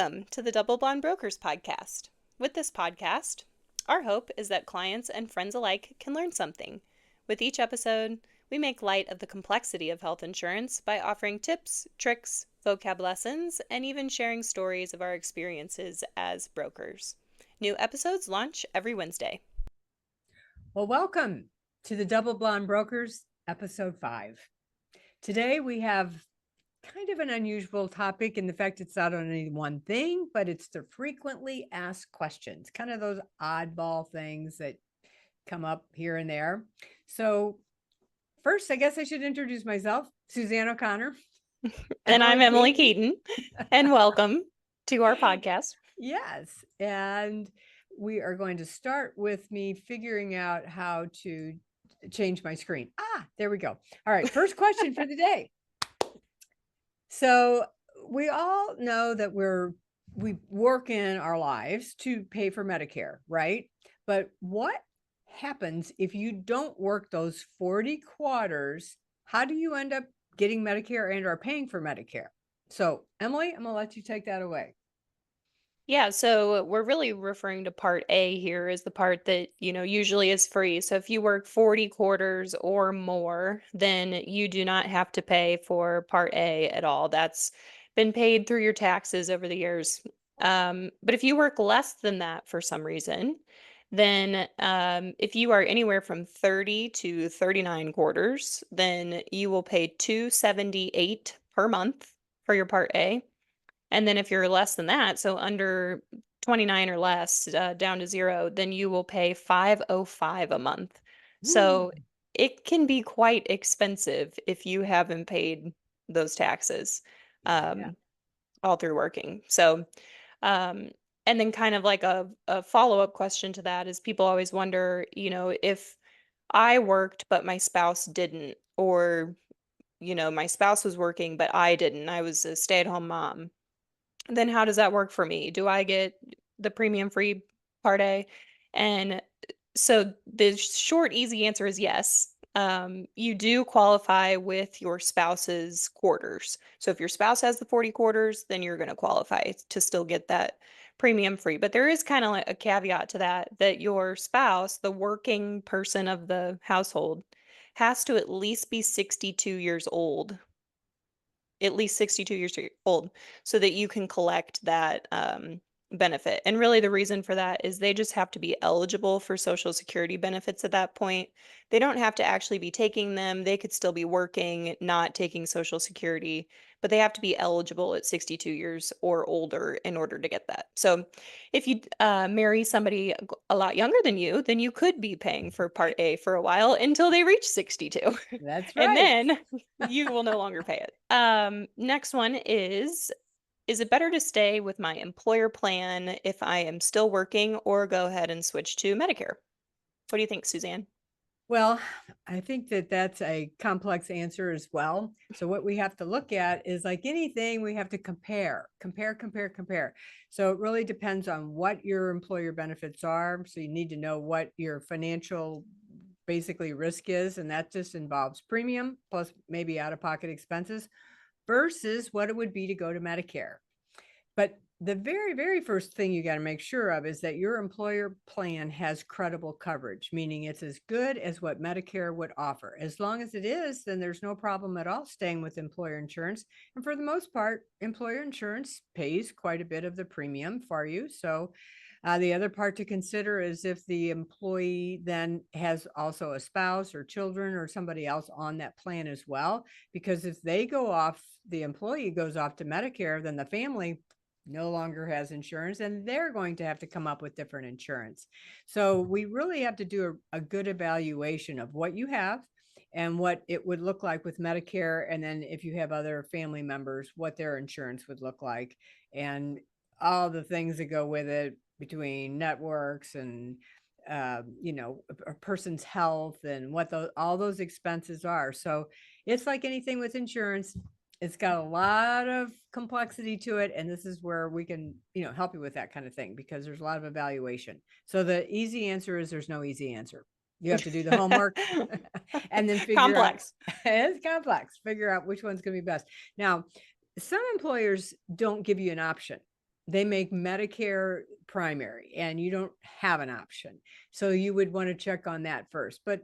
Welcome to the Double Blonde Brokers podcast. With this podcast, our hope is that clients and friends alike can learn something. With each episode, we make light of the complexity of health insurance by offering tips, tricks, vocab lessons, and even sharing stories of our experiences as brokers. New episodes launch every Wednesday. Well, welcome to the Double Blonde Brokers, episode 5. Today we have kind of an unusual topic in the fact it's not only one thing, but it's the frequently asked questions, kind of those oddball things that come up here and there. So first, I guess I should introduce myself, Suzanne O'Connor. And I'm Emily Keaton, and welcome to our podcast. Yes, and we are going to start with me figuring out how to change my screen. There we go. All right, first question for the day. So we all know that we work in our lives to pay for Medicare, right? But what happens if you don't work those 40 quarters? How do you end up getting Medicare and or paying for Medicare? So Emily, I'm gonna let you take that away. Yeah, so we're really referring to Part A here as the part that, usually is free. So if you work 40 quarters or more, then you do not have to pay for Part A at all. That's been paid through your taxes over the years. But if you work less than that for some reason, then if you are anywhere from 30 to 39 quarters, then you will pay $278 per month for your Part A. And then if you're less than that, so under 29 or less, down to 0, then you will pay $505 a month. So it can be quite expensive if you haven't paid those taxes Yeah. all through working. So, um, and then kind of like a follow-up question to that is people always wonder, if I worked but my spouse didn't, or, my spouse was working but I didn't, I was a stay-at-home mom, then how does that work for me? Do I get the premium free Part A? And so the short, easy answer is yes. You do qualify with your spouse's quarters. So if your spouse has the 40 quarters, then you're going to qualify to still get that premium free. But there is kind of like a caveat to that, that your spouse, the working person of the household, has to at least be 62 years old, at least 62 years old, so that you can collect that benefit. And really the reason for that is they just have to be eligible for Social Security benefits at that point. They don't have to actually be taking them. They could still be working, not taking Social Security, but they have to be eligible at 62 years or older in order to get that. So if you marry somebody a lot younger than you, then you could be paying for Part A for a while until they reach 62. That's And right. then you will no longer pay it. Next one is it better to stay with my employer plan if I am still working, or go ahead and switch to Medicare? What do you think, Suzanne? Well, I think that that's a complex answer as well. So what we have to look at is, like anything, we have to compare. So it really depends on what your employer benefits are. So you need to know what your financial basically risk is, and that just involves premium plus maybe out-of-pocket expenses versus what it would be to go to Medicare. But the very, very first thing you got to make sure of is that your employer plan has credible coverage, meaning it's as good as what Medicare would offer. As long as it is, then there's no problem at all staying with employer insurance. And for the most part, employer insurance pays quite a bit of the premium for you. So the other part to consider is if the employee then has also a spouse or children or somebody else on that plan as well. Because if they go off, the employee goes off to Medicare, then the family no longer has insurance and they're going to have to come up with different insurance. So we really have to do a good evaluation of what you have and what it would look like with Medicare. And then if you have other family members, what their insurance would look like, and all the things that go with it between networks and a person's health and what all those expenses are. So it's like anything with insurance. It's got a lot of complexity to it, and this is where we can help you with that kind of thing, because there's a lot of evaluation. So the easy answer is there's no easy answer. You have to do the homework and then figure Complex. out it's complex, figure out which one's going to be best. Now, some employers don't give you an option. they make Medicare primary and you don't have an option. So you would want to check on that first. But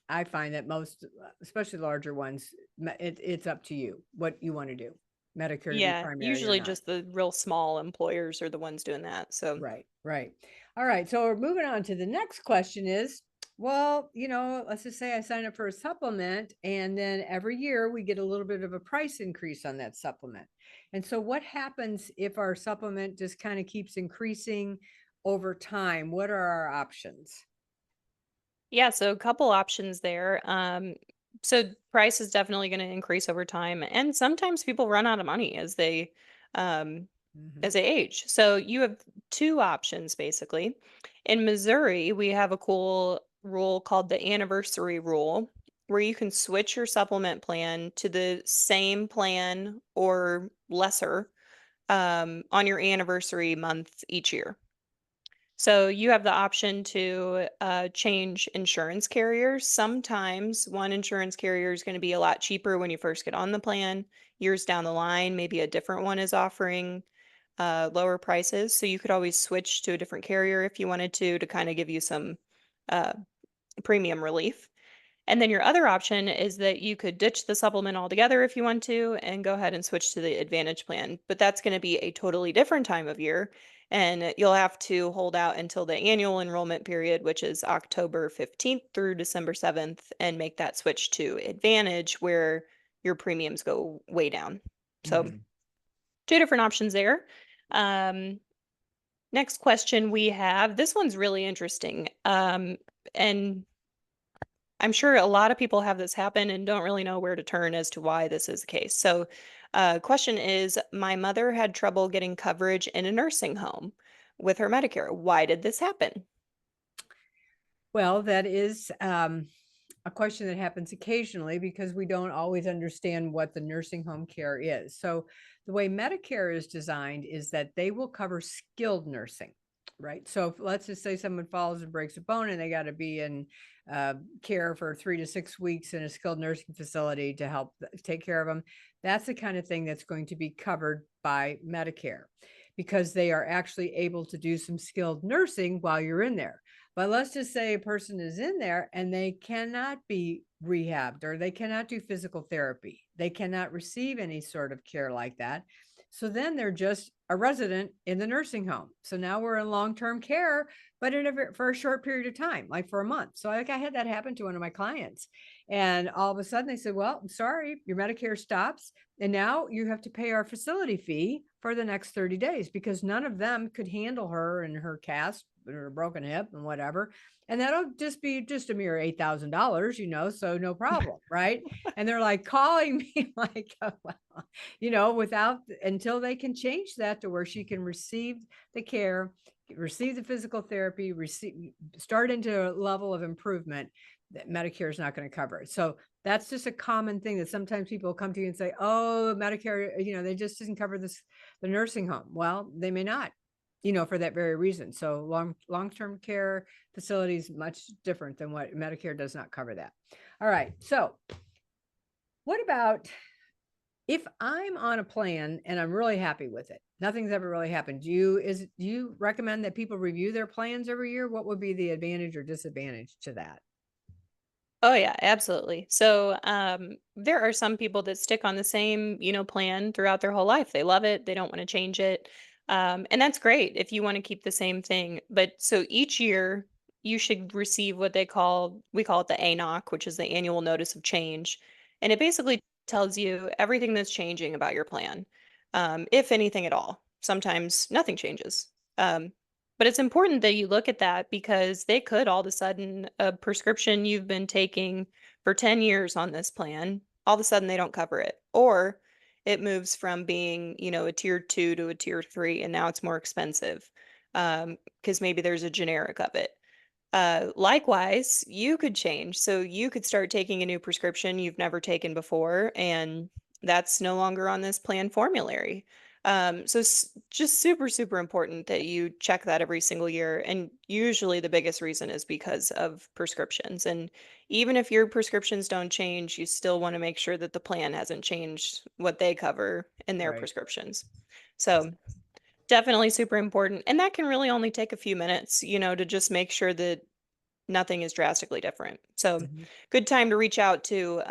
I find that most, especially larger ones, it's up to you what you want to do, Medicare to be Yeah, primary or usually not. just the real small employers are the ones doing that. So, Right, right. All right. So we're moving on to the next question is, well, let's just say I sign up for a supplement and then every year we get a little bit of a price increase on that supplement. And so what happens if our supplement just kind of keeps increasing over time? What are our options? yeah, so a couple options there. So price is definitely going to increase over time, and sometimes people run out of money um, Mhm. as they age. So you have two options basically. In Missouri, we have a cool rule called the anniversary rule, where you can switch your supplement plan to the same plan or lesser on your anniversary month each year. So you have the option to change insurance carriers. Sometimes one insurance carrier is going to be a lot cheaper when you first get on the plan. Years down the line, maybe a different one is offering lower prices. So you could always switch to a different carrier if you wanted to kind of give you some uh, premium relief. And then your other option is that you could ditch the supplement altogether if you want to and go ahead and switch to the Advantage plan. But that's going to be a totally different time of year. And you'll have to hold out until the annual enrollment period, which is October 15th through December 7th, and make that switch to Advantage where your premiums go way down. So, Mhm. two different options there. Um, Next question we have, this one's really interesting. And I'm sure a lot of people have this happen and don't really know where to turn as to why this is the case. So, question is, my mother had trouble getting coverage in a nursing home with her Medicare. Why did this happen? Well, that is a question that happens occasionally because we don't always understand what the nursing home care is. So, the way Medicare is designed is that they will cover skilled nursing, right? So, if, let's just say someone falls and breaks a bone and they got to be in care for 3 to 6 weeks in a skilled nursing facility to help take care of them. That's the kind of thing that's going to be covered by Medicare because they are actually able to do some skilled nursing while you're in there. But let's just say a person is in there and they cannot be rehabbed or they cannot do physical therapy. They cannot receive any sort of care like that. So then they're just a resident in the nursing home. So now we're in long-term care, but for a short period of time, like for a month. So like I had that happen to one of my clients. And all of a sudden they said, well, I'm sorry, your Medicare stops. And now you have to pay our facility fee for the next 30 days because none of them could handle her and her cast or a broken hip and whatever. And that'll just be just a mere $8,000, so no problem. Right. And they're like calling me like, oh, well, without until they can change that to where she can receive the care, receive the physical therapy, start into a level of improvement that Medicare is not going to cover it. So that's just a common thing that sometimes people come to you and say, oh, Medicare, they just doesn't cover the nursing home. Well, they may not, for that very reason. So long-term care facilities much different than what Medicare does not cover that. All right. So what about if I'm on a plan and I'm really happy with it? Nothing's ever really happened. Do you recommend that people review their plans every year? What would be the advantage or disadvantage to that? Oh yeah, absolutely. So, there are some people that stick on the same, plan throughout their whole life. They love it. They don't want to change it. And that's great if you want to keep the same thing. But so each year you should receive what we call it the ANOC, which is the annual notice of change. And it basically tells you everything that's changing about your plan. If anything at all. Sometimes nothing changes. Um, but it's important that you look at that because they could all of a sudden a prescription you've been taking for 10 years on this plan, all of a sudden they don't cover it. Or it moves from being, a tier 2 to a tier 3 and now it's more expensive. Because maybe there's a generic of it. Likewise, you could change. So you could start taking a new prescription you've never taken before, and that's no longer on this plan formulary. Just super, super important that you check that every single year. And usually the biggest reason is because of prescriptions. And even if your prescriptions don't change, you still want to make sure that the plan hasn't changed what they cover in their Right. prescriptions. So Definitely super important. And that can really only take a few minutes, to just make sure that nothing is drastically different. So, Mhm, good time to reach out to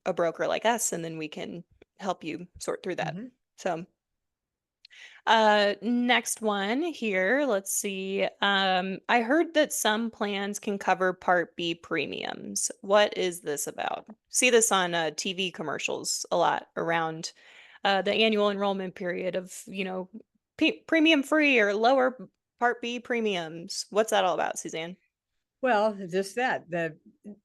a broker like us, and then we can help you sort through that. mhm. So, next one here. Let's see. I heard that some plans can cover Part B premiums. What is this about? See this on TV commercials a lot around the annual enrollment period of, premium free or lower Part B premiums. What's that all about, Suzanne? Well, just that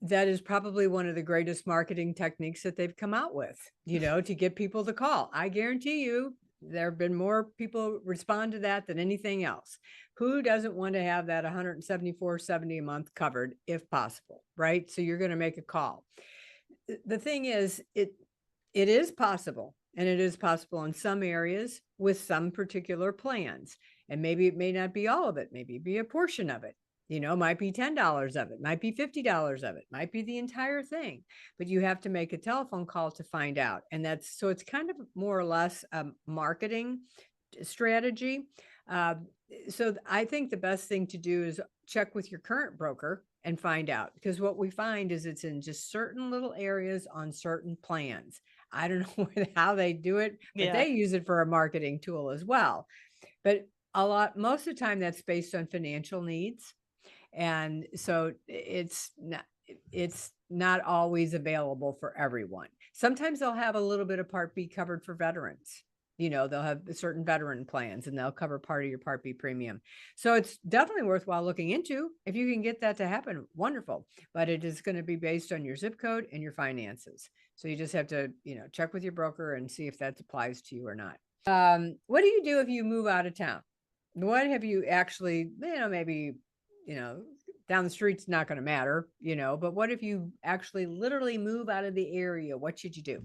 is probably one of the greatest marketing techniques that they've come out with, to get people to call. I guarantee you there have been more people respond to that than anything else. Who doesn't want to have that 174.70 a month covered if possible, right? So you're going to make a call. The thing is, it is possible, and it is possible in some areas with some particular plans. And maybe it may not be all of it, maybe be a portion of it. Might be $10 of it, might be $50 of it, might be the entire thing. But you have to make a telephone call to find out. And that's so it's kind of more or less a marketing strategy. Uh, I think the best thing to do is check with your current broker and find out, because what we find is it's in just certain little areas on certain plans. I don't know how they do it, but Yeah. they use it for a marketing tool as well. But most of the time that's based on financial needs. And so it's not always available for everyone. Sometimes they'll have a little bit of Part B covered for veterans. They'll have certain veteran plans and they'll cover part of your Part B premium. So it's definitely worthwhile looking into. If you can get that to happen, wonderful. But it is going to be based on your zip code and your finances. So you just have to, check with your broker and see if that applies to you or not. What do you do if you move out of town? What have you actually, maybe, you know, down the street's not going to matter, but what if you actually literally move out of the area? What should you do?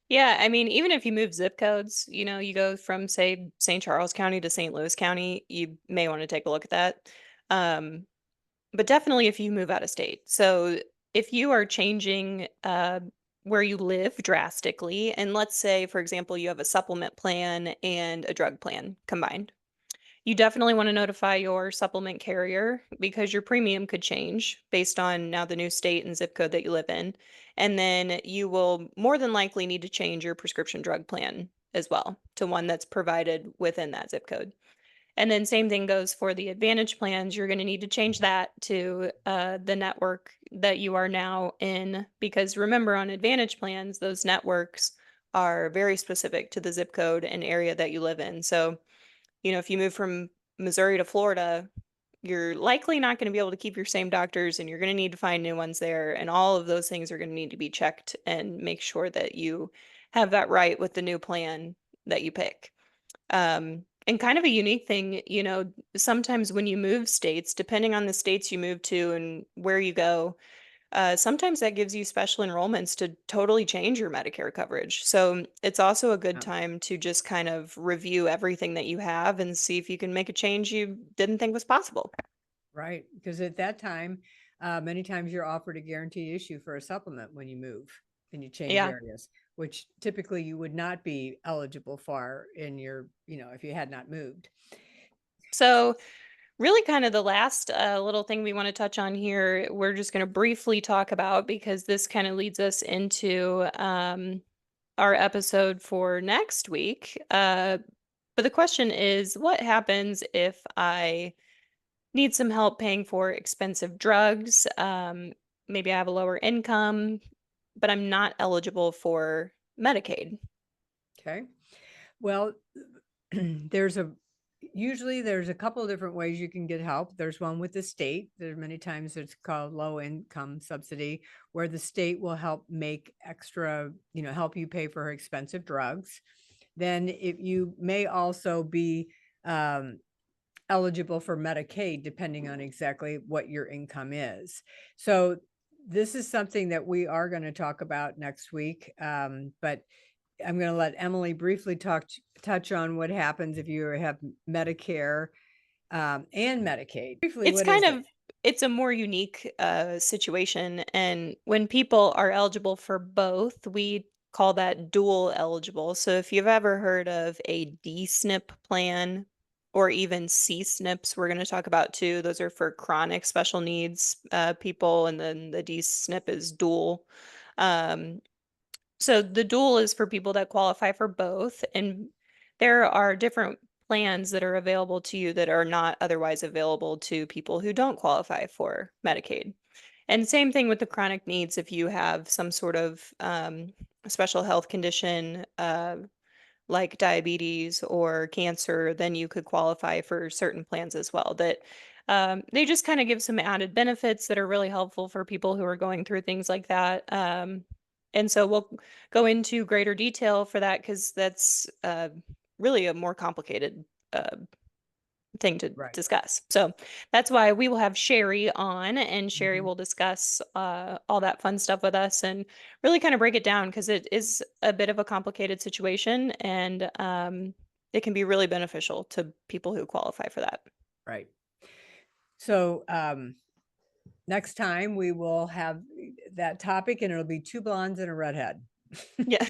Yeah, I mean, even if you move zip codes, you go from, say, St. Charles County to St. Louis County, you may want to take a look at that. Um, but definitely if you move out of state. So if you are changing where you live drastically, and let's say, for example, you have a supplement plan and a drug plan combined, you definitely want to notify your supplement carrier because your premium could change based on now the new state and zip code that you live in. And then you will more than likely need to change your prescription drug plan as well to one that's provided within that zip code. And then same thing goes for the Advantage plans. You're going to need to change that to the network that you are now in, because remember, on Advantage plans, those networks are very specific to the zip code and area that you live in. So, if you move from Missouri to Florida, you're likely not going to be able to keep your same doctors, and you're going to need to find new ones there. And all of those things are going to need to be checked and make sure that you have that right with the new plan that you pick. And kind of a unique thing, sometimes when you move states, depending on the states you move to and where you go, sometimes that gives you special enrollments to totally change your Medicare coverage. So it's also a good Yeah, time to just kind of review everything that you have and see if you can make a change you didn't think was possible. right. Because at that time, many times you're offered a guaranteed issue for a supplement when you move and you change Yeah. areas, which typically you would not be eligible for in your, if you had not moved. So, really, kind of the last little thing we want to touch on here, we're just going to briefly talk about because this kind of leads us into our episode for next week. But the question is, what happens if I need some help paying for expensive drugs? Maybe I have a lower income, but I'm not eligible for Medicaid. Okay. Well, there's a usually there's a couple of different ways you can get help. There's one with the state. There many times it's called low income subsidy, where the state will help make extra, help you pay for expensive drugs. Then if you may also be um, eligible for Medicaid, depending on exactly what your income is. So this is something that we are going to talk about next week. But I'm going to let Emily briefly touch on what happens if you have Medicare and Medicaid. Briefly, It's what is kind it? of it's a more unique situation, and when people are eligible for both, we call that dual eligible. So if you've ever heard of a D-SNP plan or even C-SNPs, we're going to talk about too. Those are for chronic special needs people, and then the D-SNP is dual. Um, so the dual is for people that qualify for both, and there are different plans that are available to you that are not otherwise available to people who don't qualify for Medicaid. And same thing with the chronic needs. If you have some sort of special health condition, like diabetes or cancer, then you could qualify for certain plans as well. That they just kind of give some added benefits that are really helpful for people who are going through things like that. And so we'll go into greater detail for that because that's really a more complicated uh, thing to Right. discuss. So that's why we will have Sherry on, and Sherry Mhm. will discuss all that fun stuff with us and really kind of break it down because it is a bit of a complicated situation, and it can be really beneficial to people who qualify for that. Right. So, next time we will have that topic and it'll be two blondes and a redhead. Yeah.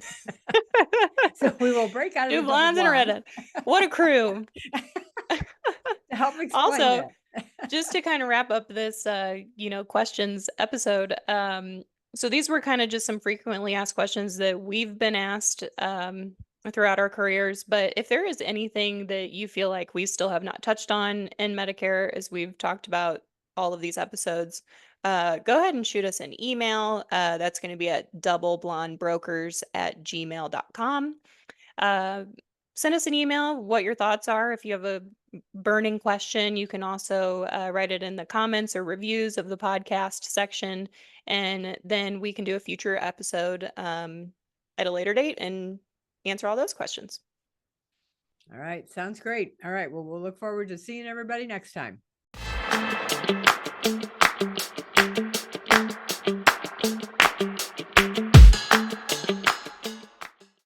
So we will break out of the Two double blondes and a blonde redhead. What a crew. to help explain Also, it. just to kind of wrap up this questions episode, so these were kind of just some frequently asked questions that we've been asked throughout our careers. But if there is anything that you feel like we still have not touched on in Medicare as we've talked about all of these episodes, go ahead and shoot us an email. That's going to be at doubleblondebrokers@gmail.com. uh, Send us an email what your thoughts are. If you have a burning question, you can also write it in the comments or reviews of the podcast section, and then we can do a future episode at a later date and answer all those questions. All right. Sounds great. All right. Well, we'll look forward to seeing everybody next time.